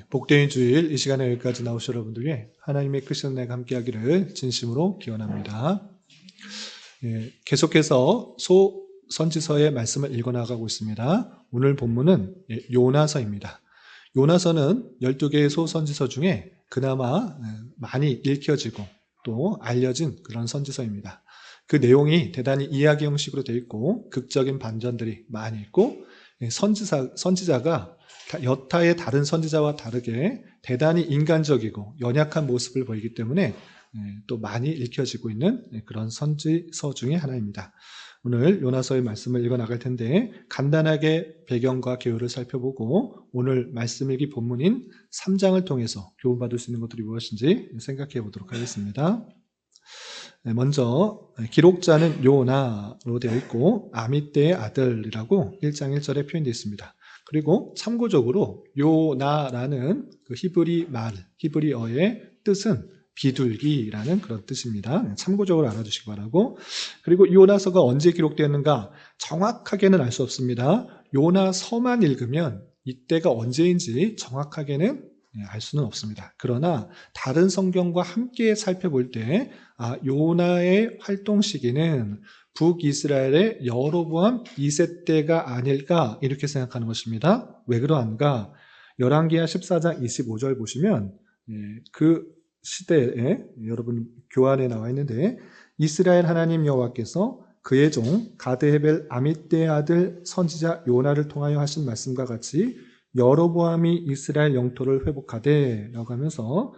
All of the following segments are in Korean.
복된 주일 이 시간에 여기까지 나오신 여러분들 위해 하나님의 크신 은혜가 함께하기를 진심으로 기원합니다. 계속해서 소선지서의 말씀을 읽어나가고 있습니다. 오늘 본문은 요나서입니다. 요나서는 12개의 소선지서 중에 그나마 많이 읽혀지고 또 알려진 그런 선지서입니다. 그 내용이 대단히 이야기 형식으로 되어 있고 극적인 반전들이 많이 있고 선지자가 여타의 다른 선지자와 다르게 대단히 인간적이고 연약한 모습을 보이기 때문에 또 많이 읽혀지고 있는 그런 선지서 중에 하나입니다. 오늘 요나서의 말씀을 읽어나갈 텐데 간단하게 배경과 개요를 살펴보고 오늘 말씀 읽기 본문인 3장을 통해서 교훈받을 수 있는 것들이 무엇인지 생각해 보도록 하겠습니다. 먼저 기록자는 요나로 되어 있고 아미떼의 아들이라고 1장 1절에 표현되어 있습니다. 그리고 참고적으로 요나라는 그 히브리어의 뜻은 비둘기라는 그런 뜻입니다. 참고적으로 알아두시기 바라고. 그리고 요나서가 언제 기록되었는가 정확하게는 알 수 없습니다. 요나서만 읽으면 이때가 언제인지 정확하게는 알 수는 없습니다. 그러나 다른 성경과 함께 살펴볼 때 요나의 활동 시기는 북이스라엘의 여로보암 2세 때가 아닐까 이렇게 생각하는 것입니다. 왜 그러한가? 열왕기하 14장 25절 보시면 그 시대에 여러분 교환에 나와 있는데 이스라엘 하나님 여호와께서 그의 종 가드헤벨 아미떼의 아들 선지자 요나를 통하여 하신 말씀과 같이 여로보암이 이스라엘 영토를 회복하되 라고 하면서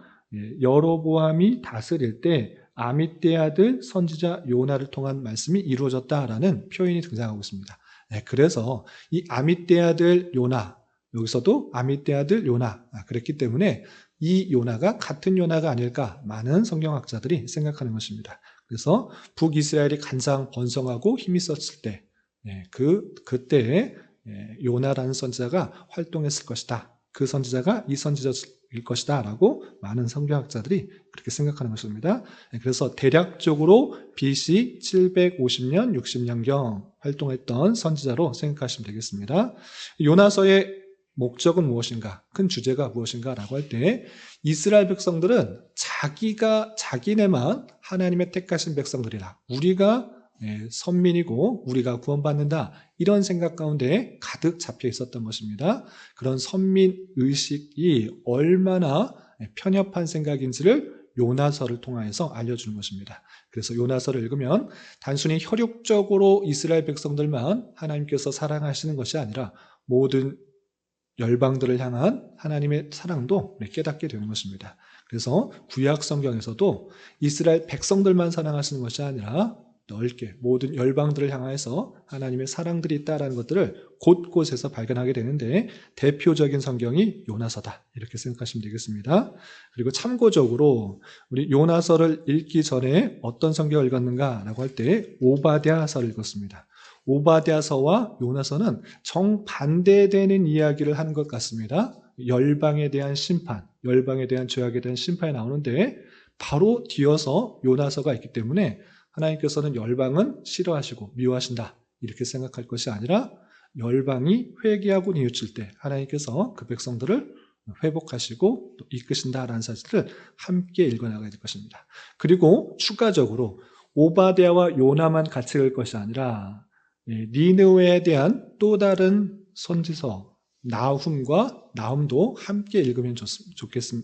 여로보암이 다스릴 때 아미떼의 아들 선지자 요나를 통한 말씀이 이루어졌다라는 표현이 등장하고 있습니다. 그래서 이 아미떼의 아들 요나, 여기서도 아미떼의 아들 요나 그랬기 때문에 이 요나가 같은 요나가 아닐까 많은 성경학자들이 생각하는 것입니다. 그래서 북이스라엘이 가장 번성하고 힘이 있었을 때 그때에 요나라는 선지자가 활동했을 것이다. 그 선지자가 이 선지자일 것이다 라고 많은 성경학자들이 그렇게 생각하는 것입니다. 그래서 대략적으로 BC 750년, 60년경 활동했던 선지자로 생각하시면 되겠습니다. 요나서의 목적은 무엇인가? 큰 주제가 무엇인가? 라고 할 때 이스라엘 백성들은 자기네만 하나님의 택하신 백성들이라 우리가 선민이고 우리가 구원받는다 이런 생각 가운데 가득 잡혀 있었던 것입니다. 그런 선민의식이 얼마나 편협한 생각인지를 요나서를 통해서 알려주는 것입니다. 그래서 요나서를 읽으면 단순히 혈육적으로 이스라엘 백성들만 하나님께서 사랑하시는 것이 아니라 모든 열방들을 향한 하나님의 사랑도 깨닫게 되는 것입니다. 그래서 구약 성경에서도 이스라엘 백성들만 사랑하시는 것이 아니라 넓게 모든 열방들을 향해서 하나님의 사랑들이 있다는 것들을 곳곳에서 발견하게 되는데 대표적인 성경이 요나서다 이렇게 생각하시면 되겠습니다. 그리고 참고적으로 우리 요나서를 읽기 전에 어떤 성경을 읽었는가 라고 할 때 오바댜서를 읽었습니다. 오바댜서와 요나서는 정반대되는 이야기를 하는 것 같습니다. 열방에 대한 심판, 열방에 대한 죄악에 대한 심판이 나오는데 바로 뒤어서 요나서가 있기 때문에 하나님께서는 열방은 싫어하시고 미워하신다 이렇게 생각할 것이 아니라 열방이 회개하고 뉘우칠 때 하나님께서 그 백성들을 회복하시고 또 이끄신다라는 사실을 함께 읽어나가야 될 것입니다. 그리고 추가적으로 오바댜와 요나만 같이 읽을 것이 아니라 니느웨에 대한 또 다른 선지서 나훔도 함께 읽으면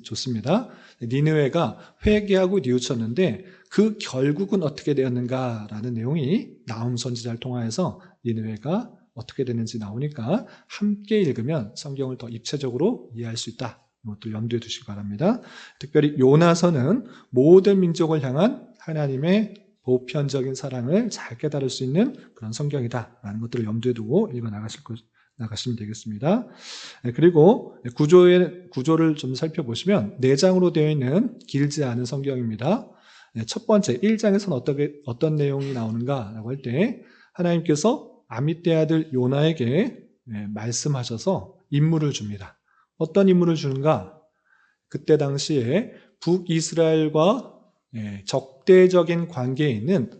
좋습니다. 니느웨가 회개하고 뉘우쳤는데 그 결국은 어떻게 되었는가라는 내용이 나훔 선지자를 통하여서 니느웨가 어떻게 되는지 나오니까 함께 읽으면 성경을 더 입체적으로 이해할 수 있다. 이것도 염두에 두시기 바랍니다. 특별히 요나서는 모든 민족을 향한 하나님의 보편적인 사랑을 잘 깨달을 수 있는 그런 성경이다라는 것들을 염두에 두고 나가시면 되겠습니다. 그리고 구조를 좀 살펴보시면 4장으로 되어 있는 길지 않은 성경입니다. 첫 번째 1장에서는 어떤 내용이 나오는가라고 할 때 하나님께서 아미떼 아들 요나에게 말씀하셔서 임무를 줍니다. 어떤 임무를 주는가? 그때 당시에 북이스라엘과 적대적인 관계에 있는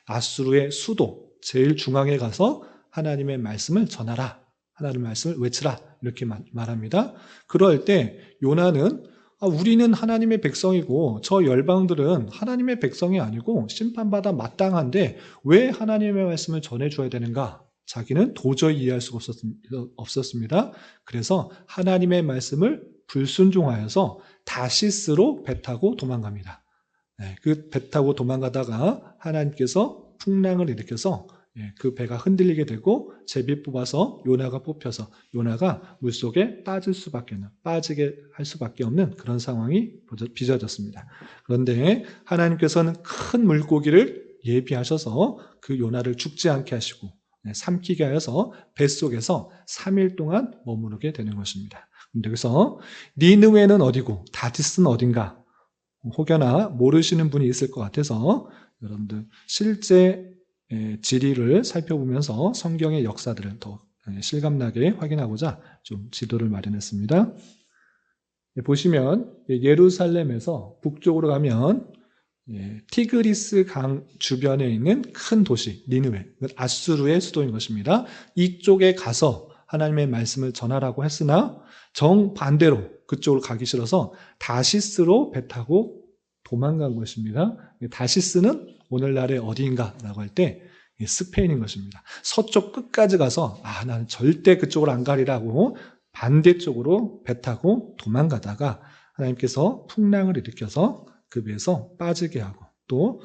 아수르의 수도 제일 중앙에 가서 하나님의 말씀을 전하라, 하나님의 말씀을 외치라 이렇게 말합니다. 그럴 때 요나는 우리는 하나님의 백성이고 저 열방들은 하나님의 백성이 아니고 심판받아 마땅한데 왜 하나님의 말씀을 전해줘야 되는가? 자기는 도저히 이해할 수가 없었습니다. 그래서 하나님의 말씀을 불순종하여서 다시스로 배 타고 도망갑니다. 그 배 타고 도망가다가 하나님께서 풍랑을 일으켜서 그 배가 흔들리게 되고 제비 뽑아서 요나가 뽑혀서 요나가 물속에 빠지게 할 수밖에 없는 그런 상황이 빚어졌습니다. 그런데 하나님께서는 큰 물고기를 예비하셔서 그 요나를 죽지 않게 하시고 삼키게 하여서 뱃속에서 3일 동안 머무르게 되는 것입니다. 그래서 니느웨는 어디고 다디스는 어딘가 혹여나 모르시는 분이 있을 것 같아서 여러분들 실제 지리를 살펴보면서 성경의 역사들을 더 실감나게 확인하고자 좀 지도를 마련했습니다. 보시면 예루살렘에서 북쪽으로 가면 티그리스 강 주변에 있는 큰 도시 니느웨, 아수르의 수도인 것입니다. 이쪽에 가서 하나님의 말씀을 전하라고 했으나 정반대로 그쪽으로 가기 싫어서 다시스로 배 타고 도망간 것입니다. 다시스는 오늘날의 어디인가라고 할 때 스페인인 것입니다. 서쪽 끝까지 가서 나는 절대 그쪽으로 안 가리라고 반대쪽으로 배 타고 도망가다가 하나님께서 풍랑을 일으켜서 그 배에서 빠지게 하고 또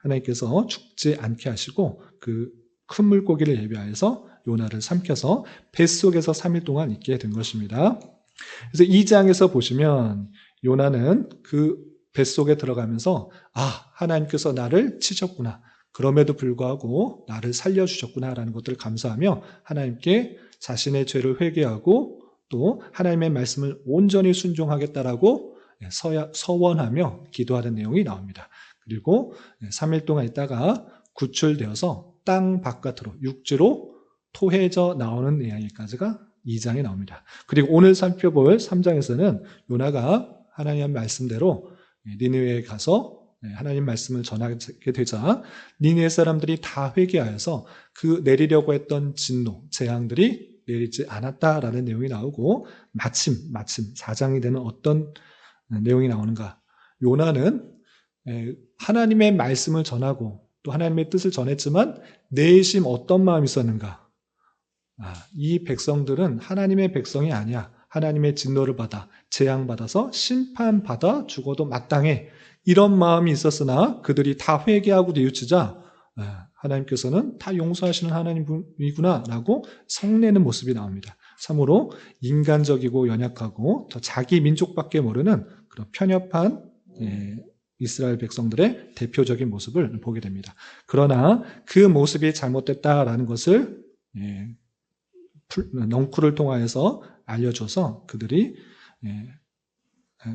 하나님께서 죽지 않게 하시고 그 큰 물고기를 예비하여서 요나를 삼켜서 뱃속에서 3일 동안 있게 된 것입니다. 그래서 2장에서 보시면 요나는 그 뱃속에 들어가면서 하나님께서 나를 치셨구나. 그럼에도 불구하고 나를 살려주셨구나 라는 것들을 감사하며 하나님께 자신의 죄를 회개하고 또 하나님의 말씀을 온전히 순종하겠다라고 서원하며 기도하는 내용이 나옵니다. 그리고 3일 동안 있다가 구출되어서 땅 바깥으로 육지로 토해져 나오는 이야기까지가 2장에 나옵니다. 그리고 오늘 살펴볼 3장에서는 요나가 하나님의 말씀대로 니느웨에 가서 하나님 말씀을 전하게 되자 니느웨 사람들이 다 회개하여서 그 내리려고 했던 진노, 재앙들이 내리지 않았다라는 내용이 나오고 마침 4장이 되는 어떤 내용이 나오는가? 요나는 하나님의 말씀을 전하고 또 하나님의 뜻을 전했지만 내심 어떤 마음이 있었는가? 이 백성들은 하나님의 백성이 아니야. 하나님의 진노를 받아 재앙받아서 심판받아 죽어도 마땅해. 이런 마음이 있었으나 그들이 다 회개하고 뉘우치자 하나님께서는 다 용서하시는 하나님이구나 라고 성내는 모습이 나옵니다. 참으로 인간적이고 연약하고 더 자기 민족밖에 모르는 그런 편협한 이스라엘 백성들의 대표적인 모습을 보게 됩니다. 그러나 그 모습이 잘못됐다라는 것을 넝쿨을 통하여서 알려줘서 그들이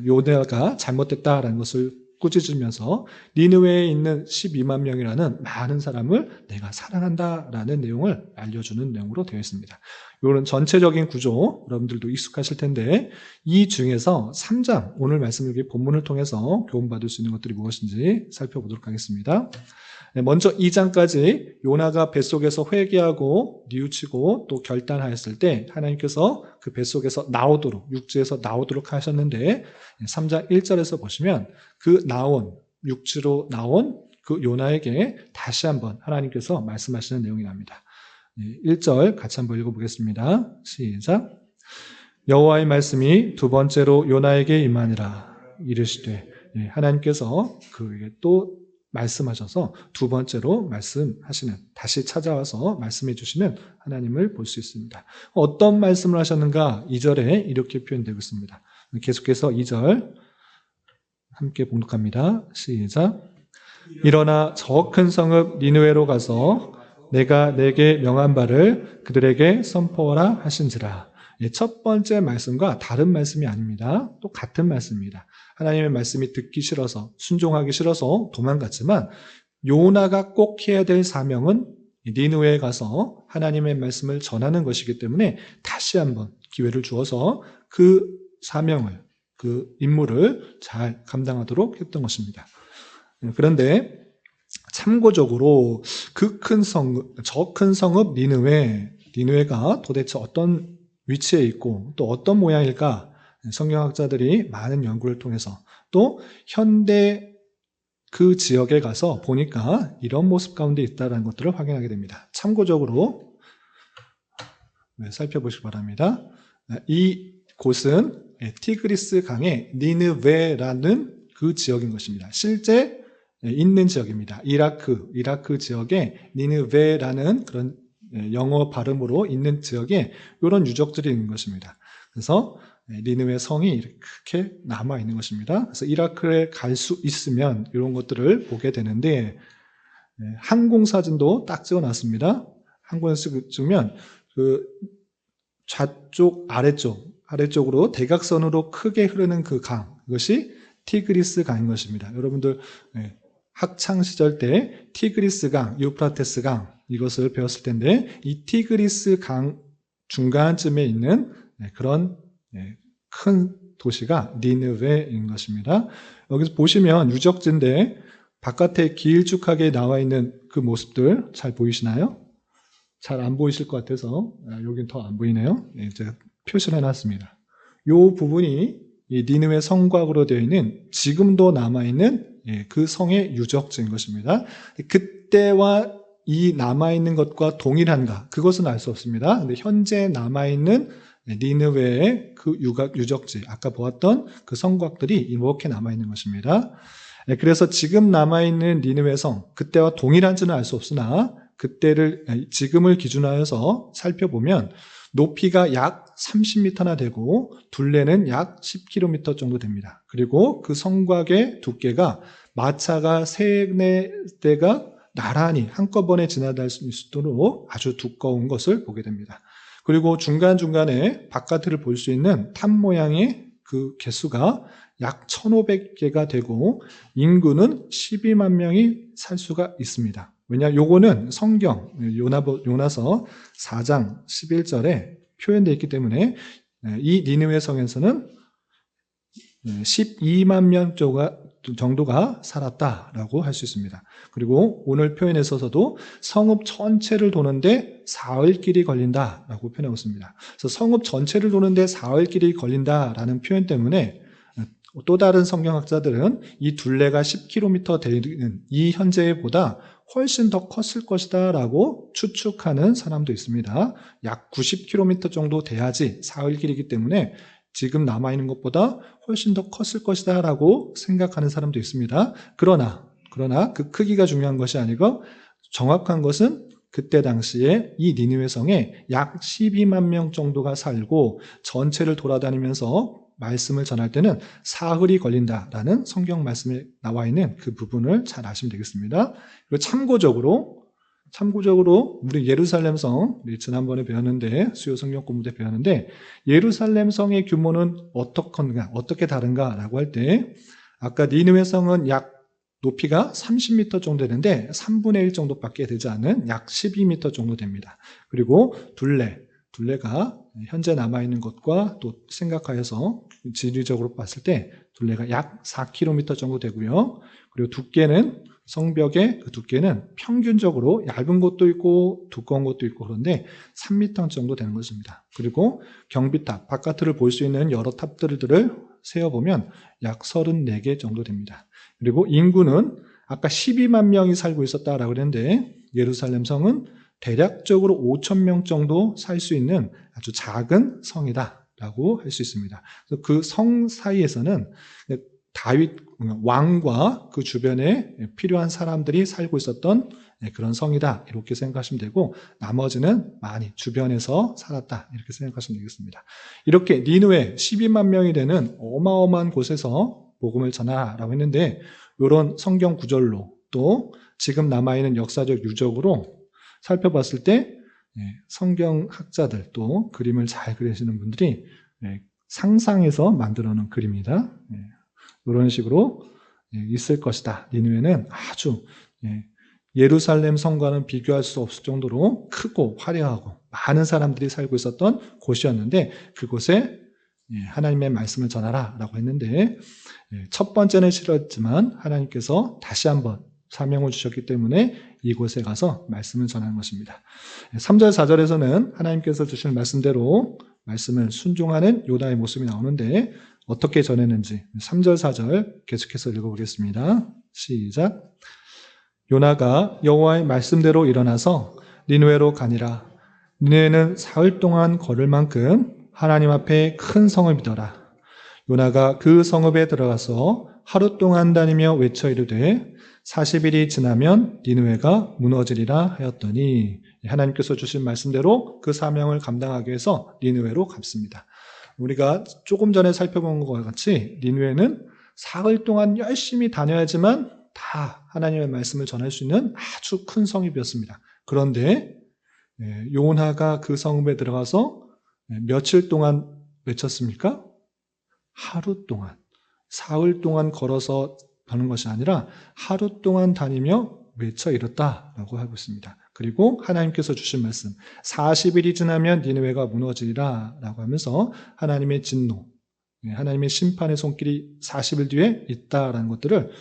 요나가 잘못됐다라는 것을 꾸짖으면서 니느웨에 있는 12만 명이라는 많은 사람을 내가 사랑한다라는 내용을 알려주는 내용으로 되어 있습니다. 이런 전체적인 구조 여러분들도 익숙하실 텐데 이 중에서 3장 오늘 말씀 여기 본문을 통해서 교훈받을 수 있는 것들이 무엇인지 살펴보도록 하겠습니다. 먼저 2장까지 요나가 뱃속에서 회개하고 뉘우치고 또 결단하였을 때 하나님께서 그 뱃속에서 나오도록 육지에서 나오도록 하셨는데 3장 1절에서 보시면 그 육지로 나온 그 요나에게 다시 한번 하나님께서 말씀하시는 내용이 납니다. 1절 같이 한번 읽어보겠습니다. 시작. 여호와의 말씀이 두 번째로 요나에게 임하니라 이르시되 하나님께서 그에게 또 말씀하셔서 두 번째로 말씀하시는 다시 찾아와서 말씀해 주시는 하나님을 볼 수 있습니다. 어떤 말씀을 하셨는가 2절에 이렇게 표현되고 있습니다. 계속해서 2절 함께 봉독합니다. 시작. 일어나 저 큰 성읍 니느웨로 가서 내가 내게 명한 바를 그들에게 선포하라 하신지라. 첫 번째 말씀과 다른 말씀이 아닙니다. 또 같은 말씀입니다. 하나님의 말씀이 듣기 싫어서 순종하기 싫어서 도망갔지만 요나가 꼭 해야 될 사명은 니느웨에 가서 하나님의 말씀을 전하는 것이기 때문에 다시 한번 기회를 주어서 그 사명을 그 임무를 잘 감당하도록 했던 것입니다. 그런데 참고적으로 저 큰 성읍 니느웨가 도대체 어떤 위치에 있고 또 어떤 모양일까? 성경학자들이 많은 연구를 통해서 또 현대 그 지역에 가서 보니까 이런 모습 가운데 있다는 것들을 확인하게 됩니다. 참고적으로 살펴보시기 바랍니다. 이 곳은 티그리스 강의 니느웨라는 그 지역인 것입니다. 실제 있는 지역입니다. 이라크 지역에 니느웨라는 그런 영어 발음으로 있는 지역에 이런 유적들이 있는 것입니다. 그래서 니느웨 성이 이렇게 남아 있는 것입니다. 그래서 이라크에 갈 수 있으면 이런 것들을 보게 되는데 항공사진도 딱 찍어놨습니다. 항공사진 찍으면 그 좌쪽 아래쪽으로 대각선으로 크게 흐르는 그 강, 이것이 티그리스 강인 것입니다. 여러분들 학창 시절 때 티그리스 강, 유프라테스 강 이것을 배웠을 텐데 이 티그리스 강 중간쯤에 있는 그런 큰 도시가 니느웨인 것입니다. 여기서 보시면 유적지인데 바깥에 길쭉하게 나와 있는 그 모습들 잘 보이시나요? 잘 안 보이실 것 같아서 여긴 더 안 보이네요. 제가 표시를 해놨습니다. 이 부분이 이 니느웨 성곽으로 되어 있는 지금도 남아있는 그 성의 유적지인 것입니다. 그때와 이 남아있는 것과 동일한가? 그것은 알 수 없습니다. 근데 현재 남아있는 니느웨의 그 유적지, 아까 보았던 그 성곽들이 이렇게 남아있는 것입니다. 그래서 지금 남아있는 니느웨 성, 그때와 동일한지는 알 수 없으나 지금을 기준하여서 살펴보면 높이가 약 30m나 되고 둘레는 약 10km 정도 됩니다. 그리고 그 성곽의 두께가 마차가 3-4대가 나란히 한꺼번에 지나갈 수 있도록 아주 두꺼운 것을 보게 됩니다. 그리고 중간중간에 바깥을 볼 수 있는 탑 모양의 그 개수가 약 1,500개가 되고 인구는 12만 명이 살 수가 있습니다. 왜냐, 요거는 성경 요나서 4장 11절에 표현되어 있기 때문에 이 니느웨 성에서는 12만 명 정도가 살았다라고 할 수 있습니다. 그리고 오늘 표현에 있어서도 성읍 전체를 도는데 사흘길이 걸린다라고 표현하고 있습니다. 그래서 성읍 전체를 도는데 사흘길이 걸린다라는 표현 때문에 또 다른 성경학자들은 이 둘레가 10km 되는 이 현재보다 훨씬 더 컸을 것이다 라고 추측하는 사람도 있습니다. 약 90km 정도 돼야지 사흘길이기 때문에 지금 남아있는 것보다 훨씬 더 컸을 것이다 라고 생각하는 사람도 있습니다. 그러나 그 크기가 중요한 것이 아니고 정확한 것은 그때 당시에 이 니느웨 성에 약 12만 명 정도가 살고 전체를 돌아다니면서 말씀을 전할 때는 사흘이 걸린다라는 성경 말씀에 나와 있는 그 부분을 잘 아시면 되겠습니다. 그리고 참고적으로 우리 예루살렘 성, 우리 지난번에 배웠는데 수요 성경 공부 때 배웠는데 예루살렘 성의 규모는 어떻게 다른가라고 할 때 아까 니느웨 성은 약 높이가 30m 정도 되는데 3분의 1 정도밖에 되지 않은 약 12m 정도 됩니다. 그리고 둘레가 현재 남아있는 것과 또 생각하여서 지리적으로 봤을 때 둘레가 약 4km 정도 되고요. 그리고 두께는 성벽의 그 두께는 평균적으로 얇은 것도 있고 두꺼운 것도 있고 그런데 3m 정도 되는 것입니다. 그리고 경비탑, 바깥을 볼 수 있는 여러 탑들을 세어보면 약 34개 정도 됩니다. 그리고 인구는 아까 12만 명이 살고 있었다라고 그랬는데 예루살렘 성은 대략적으로 5,000명 정도 살 수 있는 아주 작은 성이다라고 할 수 있습니다. 그 성 사이에서는 다윗 왕과 그 주변에 필요한 사람들이 살고 있었던 그런 성이다 이렇게 생각하시면 되고 나머지는 많이 주변에서 살았다 이렇게 생각하시면 되겠습니다. 이렇게 니느웨 12만 명이 되는 어마어마한 곳에서 복음을 전하라고 했는데 이런 성경 구절로 또 지금 남아있는 역사적 유적으로 살펴봤을 때 성경학자들 또 그림을 잘 그리시는 분들이 상상해서 만들어 놓은 그림이다. 이런 식으로 있을 것이다. 니느웨는 아주 예루살렘 성과는 비교할 수 없을 정도로 크고 화려하고 많은 사람들이 살고 있었던 곳이었는데 그곳에 하나님의 말씀을 전하라 라고 했는데 첫 번째는 싫었지만 하나님께서 다시 한번 사명을 주셨기 때문에 이곳에 가서 말씀을 전하는 것입니다. 3절 4절에서는 하나님께서 주신 말씀대로 말씀을 순종하는 요나의 모습이 나오는데 어떻게 전했는지 3절, 4절 계속해서 읽어보겠습니다. 시작. 요나가 여호와의 말씀대로 일어나서 니느웨로 가니라. 니느웨는 사흘 동안 걸을 만큼 하나님 앞에 큰 성읍이더라. 요나가 그 성읍에 들어가서 하루 동안 다니며 외쳐 이르되 40일이 지나면 니느웨가 무너지리라 하였더니 하나님께서 주신 말씀대로 그 사명을 감당하기 위해서 니느웨로 갔습니다. 우리가 조금 전에 살펴본 것과 같이 니느웨는 사흘 동안 열심히 다녀야지만 다 하나님의 말씀을 전할 수 있는 아주 큰 성읍이었습니다. 그런데 요나가 그 성읍에 들어가서 며칠 동안 외쳤습니까? 하루 동안, 사흘 동안 걸어서 가는 것이 아니라 하루 동안 다니며 외쳐 이뤘다라고 하고 있습니다. 그리고 하나님께서 주신 말씀 40일이 지나면 니느웨가 무너지리라 라고 하면서 하나님의 진노, 하나님의 심판의 손길이 40일 뒤에 있다라는 것들을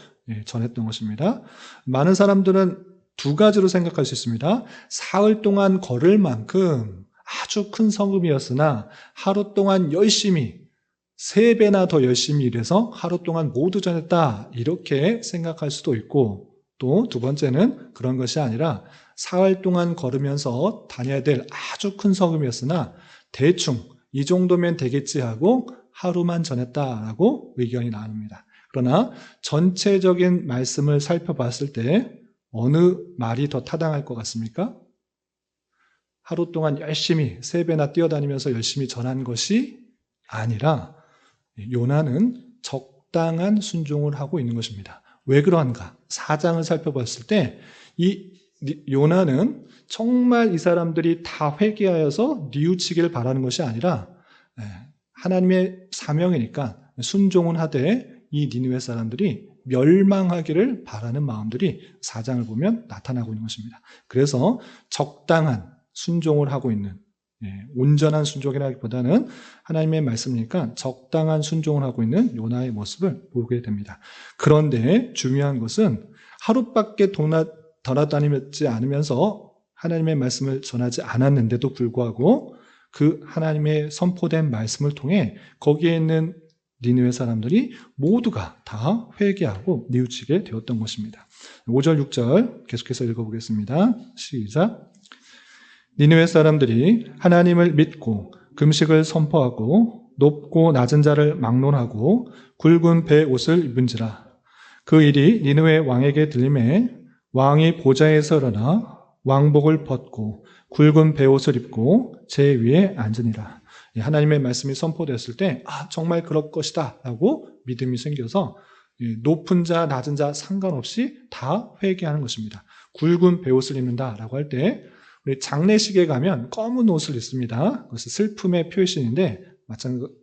전했던 것입니다. 많은 사람들은 두 가지로 생각할 수 있습니다. 사흘 동안 걸을 만큼 아주 큰 성읍이었으나 하루 동안 열심히 3배나 더 열심히 일해서 하루 동안 모두 전했다 이렇게 생각할 수도 있고 또 두 번째는 그런 것이 아니라 사흘 동안 걸으면서 다녀야 될 아주 큰 성읍이었으나 대충 이 정도면 되겠지 하고 하루만 전했다라고 의견이 나눕니다. 그러나 전체적인 말씀을 살펴봤을 때 어느 말이 더 타당할 것 같습니까? 하루 동안 열심히 3배나 뛰어다니면서 열심히 전한 것이 아니라 요나는 적당한 순종을 하고 있는 것입니다. 왜 그러한가? 4장을 살펴봤을 때 이 요나는 정말 이 사람들이 다 회개하여서 뉘우치기를 바라는 것이 아니라 하나님의 사명이니까 순종은 하되 이 니느웨 사람들이 멸망하기를 바라는 마음들이 4장을 보면 나타나고 있는 것입니다. 그래서 적당한 순종을 하고 있는 온전한 순종이라기보다는 하나님의 말씀이니까 적당한 순종을 하고 있는 요나의 모습을 보게 됩니다. 그런데 중요한 것은 하루밖에 돌아다니지 않으면서 하나님의 말씀을 전하지 않았는데도 불구하고 그 하나님의 선포된 말씀을 통해 거기에 있는 니느웨 사람들이 모두가 다 회개하고 뉘우치게 되었던 것입니다. 5절, 6절 계속해서 읽어보겠습니다. 시작. 니느웨 사람들이 하나님을 믿고 금식을 선포하고 높고 낮은 자를 막론하고 굵은 배 옷을 입은지라. 그 일이 니느웨 왕에게 들림에 왕이 보좌에서 일어나 왕복을 벗고 굵은 배 옷을 입고 제 위에 앉으니라. 하나님의 말씀이 선포됐을 때 정말 그럴 것이다 라고 믿음이 생겨서 높은 자 낮은 자 상관없이 다 회개하는 것입니다. 굵은 배 옷을 입는다라고 할 때 우리 장례식에 가면 검은 옷을 입습니다. 그것은 슬픔의 표시인데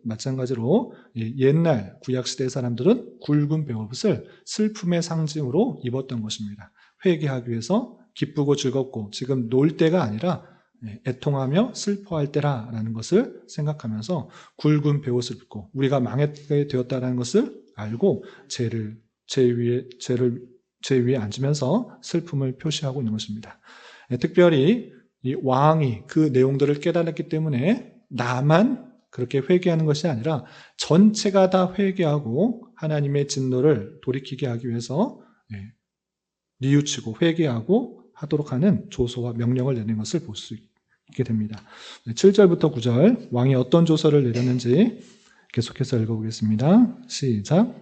마찬가지로 옛날 구약시대 사람들은 굵은 배옷을 슬픔의 상징으로 입었던 것입니다. 회개하기 위해서 기쁘고 즐겁고 지금 놀 때가 아니라 애통하며 슬퍼할 때라는 것을 생각하면서 굵은 배옷을 입고 우리가 망하게 되었다는 것을 알고 제 위에 앉으면서 슬픔을 표시하고 있는 것입니다. 특별히 이 왕이 그 내용들을 깨달았기 때문에 나만 그렇게 회개하는 것이 아니라 전체가 다 회개하고 하나님의 진노를 돌이키게 하기 위해서 뉘우치고 회개하고 하도록 하는 조서와 명령을 내는 것을 볼 수 있게 됩니다. 7절부터 9절 왕이 어떤 조서를 내렸는지 계속해서 읽어보겠습니다. 시작.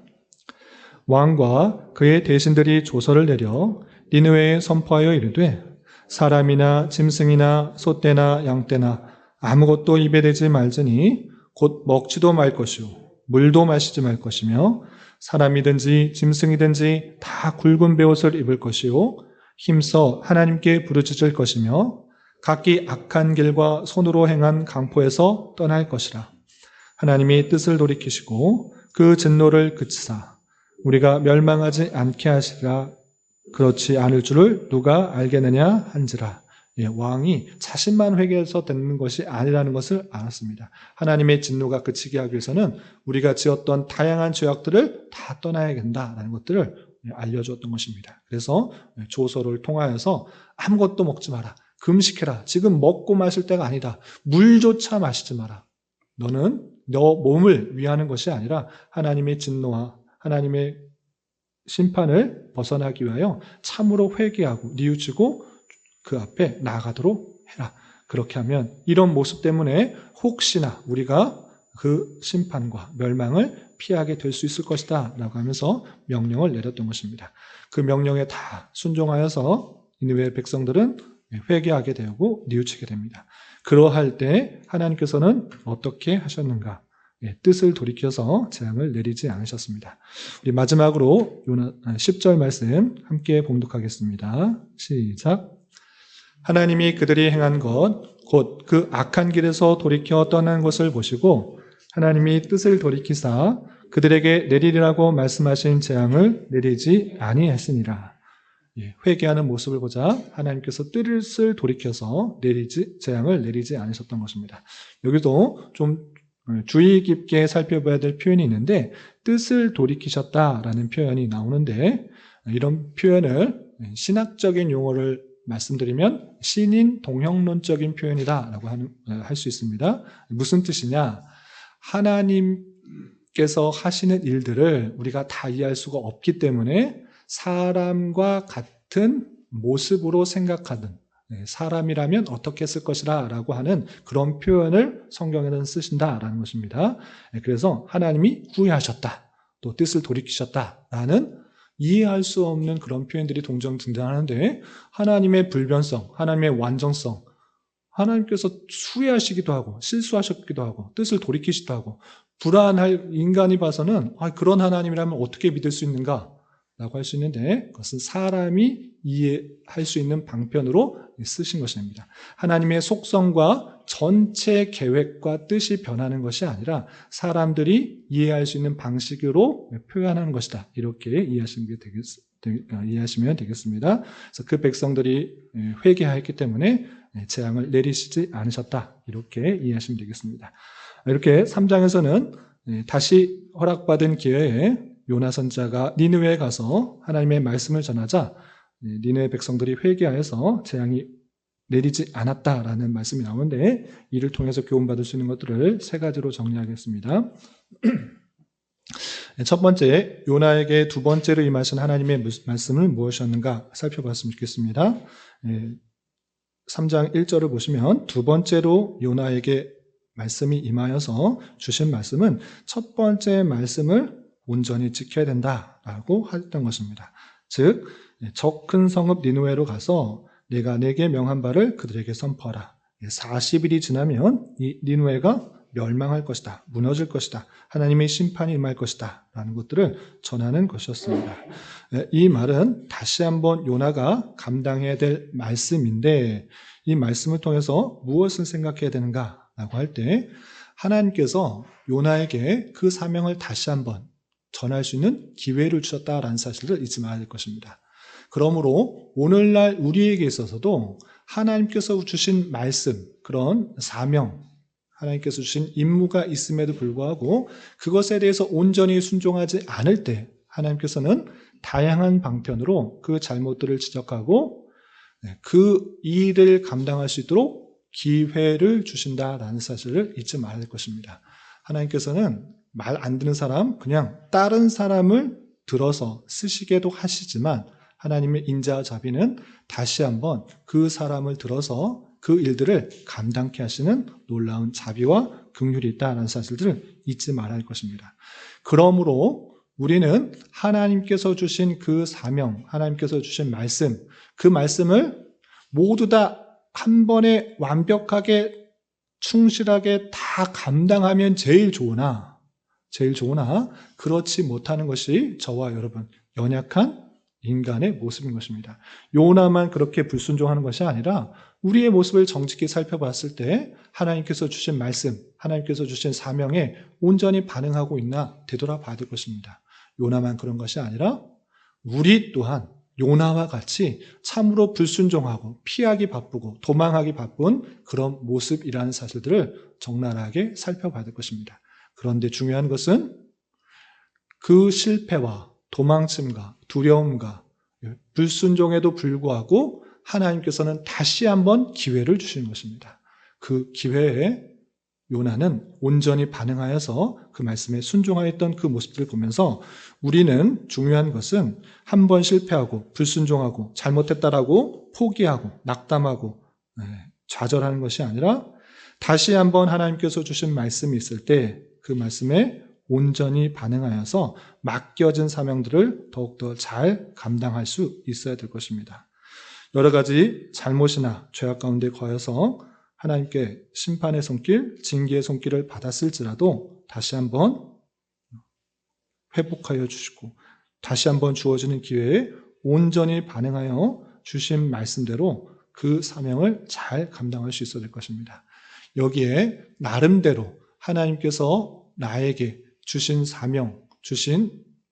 왕과 그의 대신들이 조서를 내려 니느웨에 선포하여 이르되 사람이나 짐승이나 소떼나 양떼나 아무것도 입에 대지 말지니 곧 먹지도 말 것이요 물도 마시지 말 것이며 사람이든지 짐승이든지 다 굵은 베옷을 입을 것이요 힘써 하나님께 부르짖을 것이며 각기 악한 길과 손으로 행한 강포에서 떠날 것이라. 하나님이 뜻을 돌이키시고 그 진노를 그치사 우리가 멸망하지 않게 하시라. 그렇지 않을 줄을 누가 알겠느냐 한지라. 왕이 자신만 회개해서 되는 것이 아니라는 것을 알았습니다. 하나님의 진노가 그치게 하기 위해서는 우리가 지었던 다양한 죄악들을 다 떠나야 된다는 것들을 알려주었던 것입니다. 그래서 조서를 통하여서 아무것도 먹지 마라. 금식해라. 지금 먹고 마실 때가 아니다. 물조차 마시지 마라. 너는 너 몸을 위하는 것이 아니라 하나님의 진노와 하나님의 심판을 벗어나기 위하여 참으로 회개하고 뉘우치고 그 앞에 나아가도록 해라. 그렇게 하면 이런 모습 때문에 혹시나 우리가 그 심판과 멸망을 피하게 될 수 있을 것이다 라고 하면서 명령을 내렸던 것입니다. 그 명령에 다 순종하여서 니느웨 백성들은 회개하게 되고 뉘우치게 됩니다. 그러할 때 하나님께서는 어떻게 하셨는가? 뜻을 돌이켜서 재앙을 내리지 않으셨습니다. 우리 마지막으로 10절 말씀 함께 봉독하겠습니다. 시작. 하나님이 그들이 행한 것 곧 그 악한 길에서 돌이켜 떠난 것을 보시고 하나님이 뜻을 돌이키사 그들에게 내리리라고 말씀하신 재앙을 내리지 아니하시니라. 회개하는 모습을 보자 하나님께서 뜻을 돌이켜서 재앙을 내리지 않으셨던 것입니다. 여기도 좀 주의 깊게 살펴봐야 될 표현이 있는데 뜻을 돌이키셨다라는 표현이 나오는데 이런 표현을 신학적인 용어를 말씀드리면 신인 동형론적인 표현이다라고 할 수 있습니다. 무슨 뜻이냐? 하나님께서 하시는 일들을 우리가 다 이해할 수가 없기 때문에 사람과 같은 모습으로 생각하는 사람이라면 어떻게 쓸 것이라 라고 하는 그런 표현을 성경에는 쓰신다라는 것입니다. 그래서 하나님이 후회하셨다, 또 뜻을 돌이키셨다라는 이해할 수 없는 그런 표현들이 동종 등장하는데 하나님의 불변성, 하나님의 완전성, 하나님께서 후회하시기도 하고 실수하셨기도 하고 뜻을 돌이키시기도 하고 불안할 인간이 봐서는 그런 하나님이라면 어떻게 믿을 수 있는가? 라고 할 수 있는데 그것은 사람이 이해할 수 있는 방편으로 쓰신 것입니다. 하나님의 속성과 전체 계획과 뜻이 변하는 것이 아니라 사람들이 이해할 수 있는 방식으로 표현하는 것이다. 이렇게 이해하시면 되겠습니다. 그래서 그 백성들이 회개하였기 때문에 재앙을 내리시지 않으셨다. 이렇게 이해하시면 되겠습니다. 이렇게 3장에서는 다시 허락받은 기회에 요나 선지자가 니느웨에 가서 하나님의 말씀을 전하자 니느웨 백성들이 회개하여서 재앙이 내리지 않았다라는 말씀이 나오는데 이를 통해서 교훈받을 수 있는 것들을 세 가지로 정리하겠습니다. 첫 번째, 요나에게 두 번째로 임하신 하나님의 말씀은 무엇이었는가 살펴봤으면 좋겠습니다. 3장 1절을 보시면 두 번째로 요나에게 말씀이 임하여서 주신 말씀은 첫 번째 말씀을 온전히 지켜야 된다라고 했던 것입니다. 즉, 저 큰 성읍 니느웨로 가서 내가 내게 명한 바를 그들에게 선포하라. 40일이 지나면 이 니느웨가 멸망할 것이다. 무너질 것이다. 하나님의 심판이 임할 것이다. 라는 것들을 전하는 것이었습니다. 이 말은 다시 한번 요나가 감당해야 될 말씀인데 이 말씀을 통해서 무엇을 생각해야 되는가? 라고 할 때 하나님께서 요나에게 그 사명을 다시 한번 전할 수 있는 기회를 주셨다라는 사실을 잊지 말아야 될 것입니다. 그러므로 오늘날 우리에게 있어서도 하나님께서 주신 말씀, 그런 사명, 하나님께서 주신 임무가 있음에도 불구하고 그것에 대해서 온전히 순종하지 않을 때 하나님께서는 다양한 방편으로 그 잘못들을 지적하고 그 일을 감당할 수 있도록 기회를 주신다라는 사실을 잊지 말아야 될 것입니다. 하나님께서는 말 안 듣는 사람, 그냥 다른 사람을 들어서 쓰시게도 하시지만 하나님의 인자와 자비는 다시 한번 그 사람을 들어서 그 일들을 감당케 하시는 놀라운 자비와 긍휼이 있다는 사실들을 잊지 말아야 할 것입니다. 그러므로 우리는 하나님께서 주신 그 사명, 하나님께서 주신 말씀, 그 말씀을 모두 다 한 번에 완벽하게 충실하게 다 감당하면 제일 좋으나 그렇지 못하는 것이 저와 여러분 연약한 인간의 모습인 것입니다. 요나만 그렇게 불순종하는 것이 아니라 우리의 모습을 정직히 살펴봤을 때 하나님께서 주신 말씀, 하나님께서 주신 사명에 온전히 반응하고 있나 되돌아봐야 될 것입니다. 요나만 그런 것이 아니라 우리 또한 요나와 같이 참으로 불순종하고 피하기 바쁘고 도망하기 바쁜 그런 모습이라는 사실들을 적나라하게 살펴봐야 될 것입니다. 그런데 중요한 것은 그 실패와 도망침과 두려움과 불순종에도 불구하고 하나님께서는 다시 한번 기회를 주시는 것입니다. 그 기회에 요나는 온전히 반응하여서 그 말씀에 순종하였던 그 모습들을 보면서 우리는 중요한 것은 한 번 실패하고 불순종하고 잘못했다라고 포기하고 낙담하고 좌절하는 것이 아니라 다시 한번 하나님께서 주신 말씀이 있을 때 그 말씀에 온전히 반응하여서 맡겨진 사명들을 더욱더 잘 감당할 수 있어야 될 것입니다. 여러 가지 잘못이나 죄악 가운데 거해서 하나님께 심판의 손길, 징계의 손길을 받았을지라도 다시 한번 회복하여 주시고 다시 한번 주어지는 기회에 온전히 반응하여 주신 말씀대로 그 사명을 잘 감당할 수 있어야 될 것입니다. 여기에 나름대로 하나님께서 나에게 주신 사명, 주신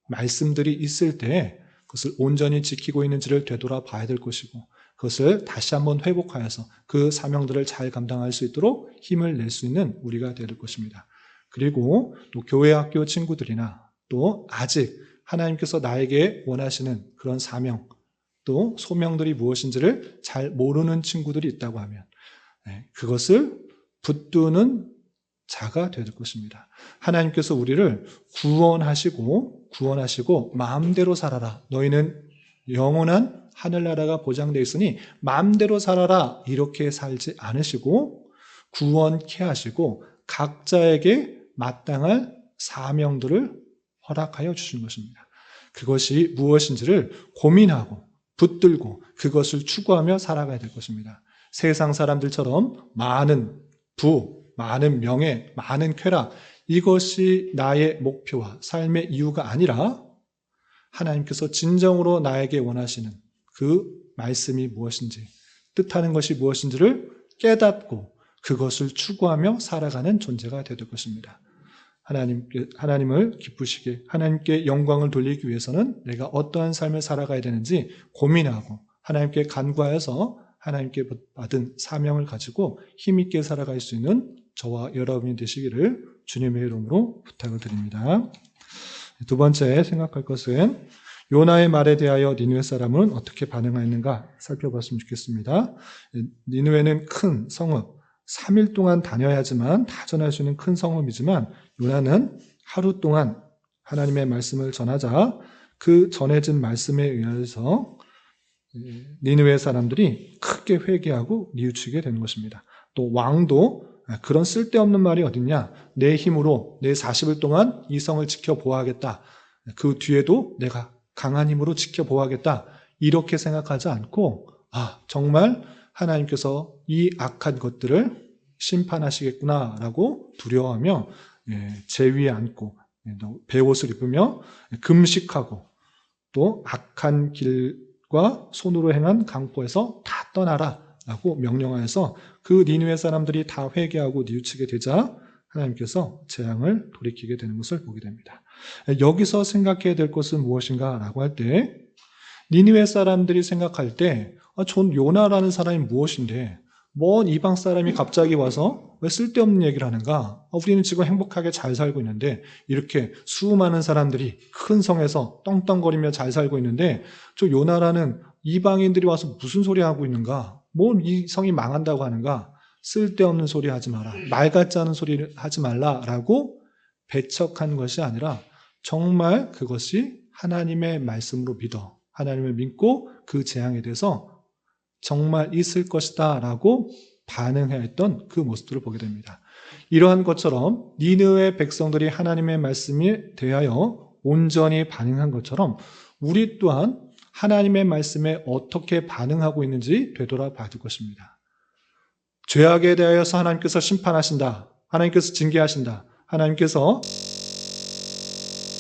말씀들이 있을 때 그것을 온전히 지키고 있는지를 되돌아봐야 될 것이고 그것을 다시 한번 회복하여서 그 사명들을 잘 감당할 수 있도록 힘을 낼 수 있는 우리가 되야 될 것입니다. 그리고 또 교회 학교 친구들이나 또 아직 하나님께서 나에게 원하시는 그런 사명 또 소명들이 무엇인지를 잘 모르는 친구들이 있다고 하면 그것을 붙드는 자가 되야 될 것입니다. 하나님께서 우리를 구원하시고 마음대로 살아라. 너희는 영원한 하늘나라가 보장되어 있으니 마음대로 살아라. 이렇게 살지 않으시고 구원케 하시고 각자에게 마땅할 사명들을 허락하여 주신 것입니다. 그것이 무엇인지를 고민하고 붙들고 그것을 추구하며 살아가야 될 것입니다. 세상 사람들처럼 많은 부, 많은 명예, 많은 쾌락 이것이 나의 목표와 삶의 이유가 아니라 하나님께서 진정으로 나에게 원하시는 그 말씀이 무엇인지 뜻하는 것이 무엇인지를 깨닫고 그것을 추구하며 살아가는 존재가 되야 될 것입니다. 하나님을 기쁘시게 하나님께 영광을 돌리기 위해서는 내가 어떠한 삶을 살아가야 되는지 고민하고 하나님께 간구하여서 하나님께 받은 사명을 가지고 힘있게 살아갈 수 있는 저와 여러분이 되시기를 주님의 이름으로 부탁을 드립니다. 두 번째 생각할 것은 요나의 말에 대하여 니느웨 사람은 어떻게 반응하였는가 살펴봤으면 좋겠습니다. 니느웨는 큰 성읍, 3일 동안 다녀야지만 다 전할 수 있는 큰 성읍이지만 요나는 하루 동안 하나님의 말씀을 전하자 그 전해진 말씀에 의해서 니느웨 사람들이 크게 회개하고 뉘우치게 되는 것입니다. 또 왕도 그런 쓸데없는 말이 어딨냐? 내 힘으로 내 40일 동안 이 성을 지켜보아야겠다. 그 뒤에도 내가 강한 힘으로 지켜보아야겠다. 이렇게 생각하지 않고 정말 하나님께서 이 악한 것들을 심판하시겠구나라고 두려워하며 제위에 앉고 베옷을 입으며 금식하고 또 악한 길과 손으로 행한 강포에서 다 떠나라 라고 명령하여서 그 니느웨 사람들이 다 회개하고 뉘우치게 되자 하나님께서 재앙을 돌이키게 되는 것을 보게 됩니다. 여기서 생각해야 될 것은 무엇인가 라고 할 때 니느웨 사람들이 생각할 때 전 요나라는 사람이 무엇인데 먼 이방 사람이 갑자기 와서 왜 쓸데없는 얘기를 하는가? 우리는 지금 행복하게 잘 살고 있는데 이렇게 수많은 사람들이 큰 성에서 떵떵거리며 잘 살고 있는데 저 요나라는 이방인들이 와서 무슨 소리 하고 있는가? 뭘 이 성이 망한다고 하는가? 쓸데없는 소리 하지 마라. 말 같지 않은 소리 하지 말라라고 배척한 것이 아니라 정말 그것이 하나님의 말씀으로 믿어. 하나님을 믿고 그 재앙에 대해서 정말 있을 것이다 라고 반응했던 그 모습들을 보게 됩니다. 이러한 것처럼 니느웨 백성들이 하나님의 말씀에 대하여 온전히 반응한 것처럼 우리 또한 하나님의 말씀에 어떻게 반응하고 있는지 되돌아봐야 될 것입니다. 죄악에 대하여서 하나님께서 심판하신다. 하나님께서 징계하신다. 하나님께서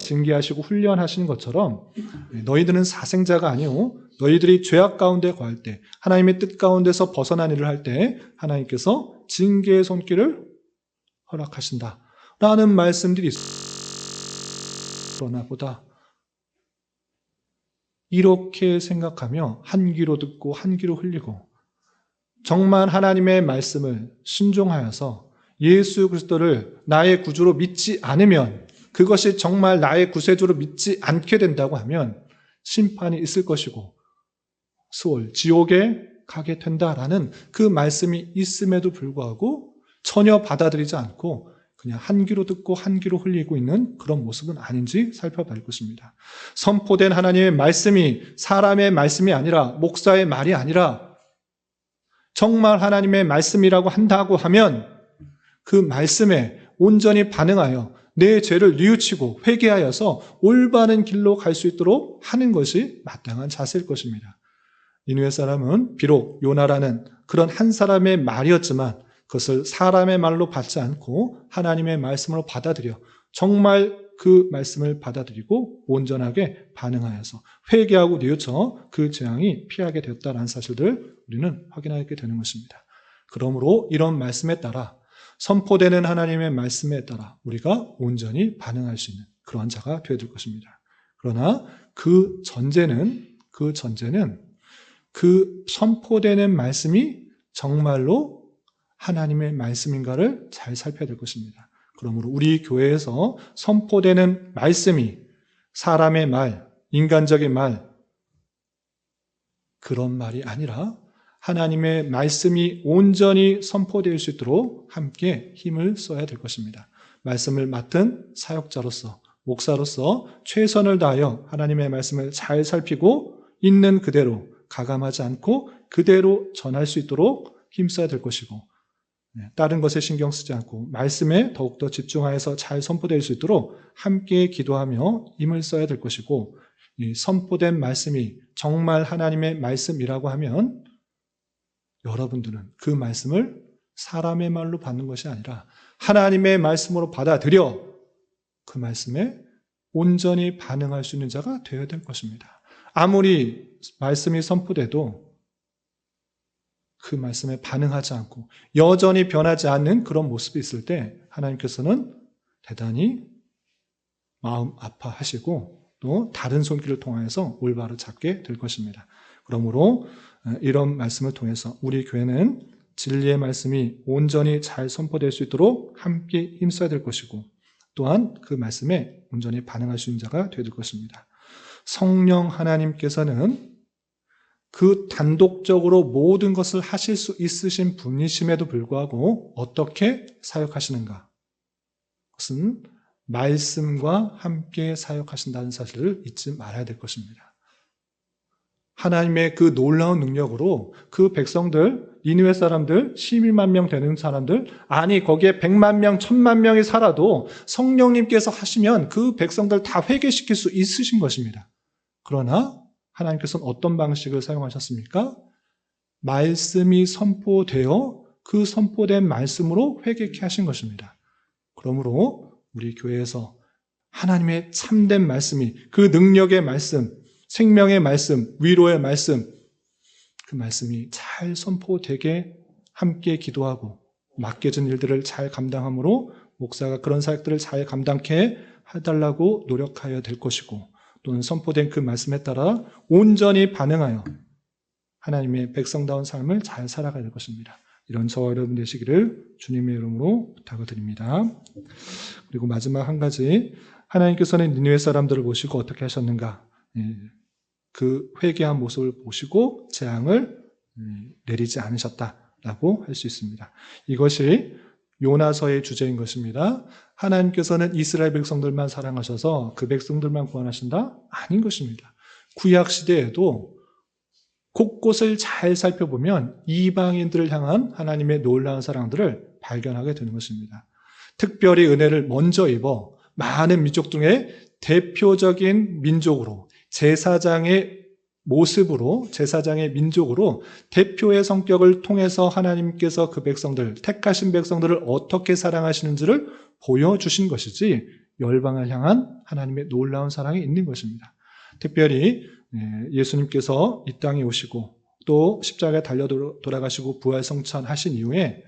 징계하시고 훈련하시는 것처럼 너희들은 사생자가 아니오. 너희들이 죄악 가운데 거할 때 하나님의 뜻 가운데서 벗어난 일을 할 때 하나님께서 징계의 손길을 허락하신다 라는 말씀들이 있습니다. 그러나 보다 이렇게 생각하며 한 귀로 듣고 한 귀로 흘리고 정말 하나님의 말씀을 순종하여서 예수 그리스도를 나의 구주로 믿지 않으면 그것이 정말 나의 구세주로 믿지 않게 된다고 하면 심판이 있을 것이고 수월, 지옥에 가게 된다라는 그 말씀이 있음에도 불구하고 전혀 받아들이지 않고 그냥 한 귀로 듣고 한 귀로 흘리고 있는 그런 모습은 아닌지 살펴볼 것입니다. 선포된 하나님의 말씀이 사람의 말씀이 아니라 목사의 말이 아니라 정말 하나님의 말씀이라고 한다고 하면 그 말씀에 온전히 반응하여 내 죄를 뉘우치고 회개하여서 올바른 길로 갈 수 있도록 하는 것이 마땅한 자세일 것입니다. 니느웨 사람은 비록 요나라는 그런 한 사람의 말이었지만 그것을 사람의 말로 받지 않고 하나님의 말씀으로 받아들여 정말 그 말씀을 받아들이고 온전하게 반응하여서 회개하고 뉘우쳐 그 재앙이 피하게 되었다는 사실을 우리는 확인하게 되는 것입니다. 그러므로 이런 말씀에 따라 선포되는 하나님의 말씀에 따라 우리가 온전히 반응할 수 있는 그러한 자가 되어야 될 것입니다. 그러나 그 전제는 그 선포되는 말씀이 정말로 하나님의 말씀인가를 잘 살펴야 될 것입니다. 그러므로 우리 교회에서 선포되는 말씀이 사람의 말, 인간적인 말, 그런 말이 아니라 하나님의 말씀이 온전히 선포될 수 있도록 함께 힘을 써야 될 것입니다. 말씀을 맡은 사역자로서, 목사로서 최선을 다하여 하나님의 말씀을 잘 살피고 있는 그대로 가감하지 않고 그대로 전할 수 있도록 힘써야 될 것이고 다른 것에 신경 쓰지 않고 말씀에 더욱더 집중하여서 잘 선포될 수 있도록 함께 기도하며 힘을 써야 될 것이고 이 선포된 말씀이 정말 하나님의 말씀이라고 하면 여러분들은 그 말씀을 사람의 말로 받는 것이 아니라 하나님의 말씀으로 받아들여 그 말씀에 온전히 반응할 수 있는 자가 되어야 될 것입니다. 아무리 말씀이 선포돼도 그 말씀에 반응하지 않고 여전히 변하지 않는 그런 모습이 있을 때 하나님께서는 대단히 마음 아파하시고 또 다른 손길을 통해서 올바로 잡게 될 것입니다. 그러므로 이런 말씀을 통해서 우리 교회는 진리의 말씀이 온전히 잘 선포될 수 있도록 함께 힘써야 될 것이고 또한 그 말씀에 온전히 반응할 수 있는 자가 되어야 될 것입니다. 성령 하나님께서는 그 단독적으로 모든 것을 하실 수 있으신 분이심에도 불구하고 어떻게 사역하시는가? 그것은 말씀과 함께 사역하신다는 사실을 잊지 말아야 될 것입니다. 하나님의 그 놀라운 능력으로 그 백성들, 니느웨 사람들, 12만 명 되는 사람들, 아니 거기에 100만 명, 1000만 명이 살아도 성령님께서 하시면 그 백성들 다 회개시킬 수 있으신 것입니다. 그러나 하나님께서는 어떤 방식을 사용하셨습니까? 말씀이 선포되어 그 선포된 말씀으로 회개케 하신 것입니다. 그러므로 우리 교회에서 하나님의 참된 말씀이 그 능력의 말씀, 생명의 말씀, 위로의 말씀, 그 말씀이 잘 선포되게 함께 기도하고 맡겨진 일들을 잘 감당함으로 목사가 그런 사역들을 잘 감당케 해달라고 노력하여야 될 것이고 또는 선포된 그 말씀에 따라 온전히 반응하여 하나님의 백성다운 삶을 잘 살아가야 될 것입니다. 이런 저와 여러분 되시기를 주님의 이름으로 부탁을 드립니다. 그리고 마지막 한 가지, 하나님께서는 니느웨 사람들을 보시고 어떻게 하셨는가? 그 회개한 모습을 보시고 재앙을 내리지 않으셨다라고 할 수 있습니다. 이것이 요나서의 주제인 것입니다. 하나님께서는 이스라엘 백성들만 사랑하셔서 그 백성들만 구원하신다? 아닌 것입니다. 구약 시대에도 곳곳을 잘 살펴보면 이방인들을 향한 하나님의 놀라운 사랑들을 발견하게 되는 것입니다. 특별히 은혜를 먼저 입어 많은 민족 중에 대표적인 민족으로 제사장의 모습으로 제사장의 민족으로 대표의 성격을 통해서 하나님께서 그 백성들, 택하신 백성들을 어떻게 사랑하시는지를 보여주신 것이지 열방을 향한 하나님의 놀라운 사랑이 있는 것입니다. 특별히 예수님께서 이 땅에 오시고 또 십자가에 달려 돌아가시고 부활성천하신 이후에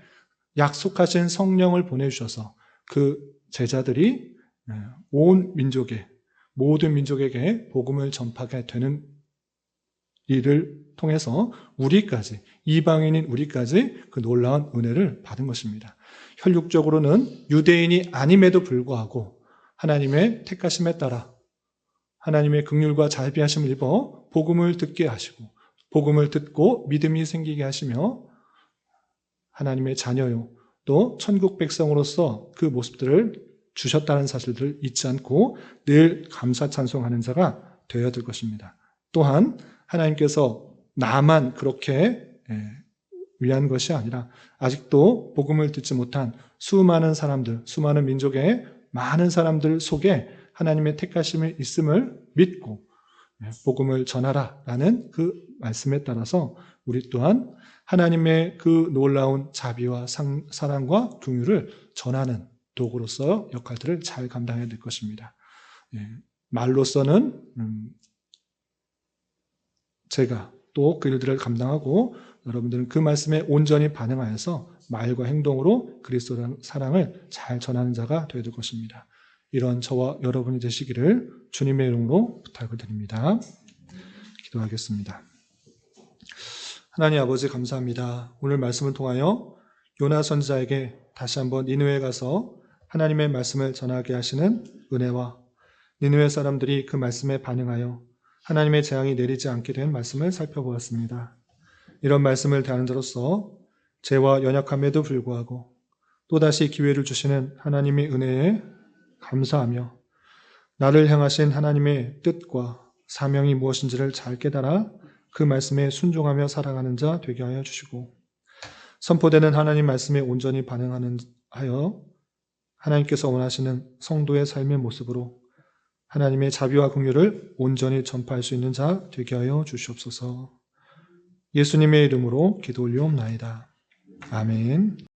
약속하신 성령을 보내주셔서 그 제자들이 온 민족에 모든 민족에게 복음을 전파하게 되는 이를 통해서 우리까지 이방인인 우리까지 그 놀라운 은혜를 받은 것입니다. 혈육적으로는 유대인이 아님에도 불구하고 하나님의 택하심에 따라 하나님의 긍휼과 자비하심을 입어 복음을 듣게 하시고 복음을 듣고 믿음이 생기게 하시며 하나님의 자녀요 또 천국 백성으로서 그 모습들을 주셨다는 사실들을 잊지 않고 늘 감사 찬송하는 자가 되어야 될 것입니다. 또한 하나님께서 나만 그렇게 위한 것이 아니라 아직도 복음을 듣지 못한 수많은 사람들, 수많은 민족의 많은 사람들 속에 하나님의 택하심이 있음을 믿고 복음을 전하라라는 그 말씀에 따라서 우리 또한 하나님의 그 놀라운 자비와 사랑과 긍휼을 전하는 도구로서 역할들을 잘 감당해야 될 것입니다. 말로서는 제가 또 그 일들을 감당하고 여러분들은 그 말씀에 온전히 반응하여서 말과 행동으로 그리스도의 사랑을 잘 전하는 자가 되어야 될 것입니다. 이런 저와 여러분이 되시기를 주님의 이름으로 부탁을 드립니다. 기도하겠습니다. 하나님 아버지 감사합니다. 오늘 말씀을 통하여 요나 선지자에게 다시 한번 니느웨에 가서 하나님의 말씀을 전하게 하시는 은혜와 니느웨 사람들이 그 말씀에 반응하여 하나님의 재앙이 내리지 않게 된 말씀을 살펴보았습니다. 이런 말씀을 대하는 자로서 죄와 연약함에도 불구하고 또다시 기회를 주시는 하나님의 은혜에 감사하며 나를 향하신 하나님의 뜻과 사명이 무엇인지를 잘 깨달아 그 말씀에 순종하며 살아가는 자 되게 하여 주시고 선포되는 하나님 말씀에 온전히 반응하여 하나님께서 원하시는 성도의 삶의 모습으로 하나님의 자비와 긍휼을 온전히 전파할 수 있는 자 되게 하여 주시옵소서. 예수님의 이름으로 기도 올리옵나이다. 아멘.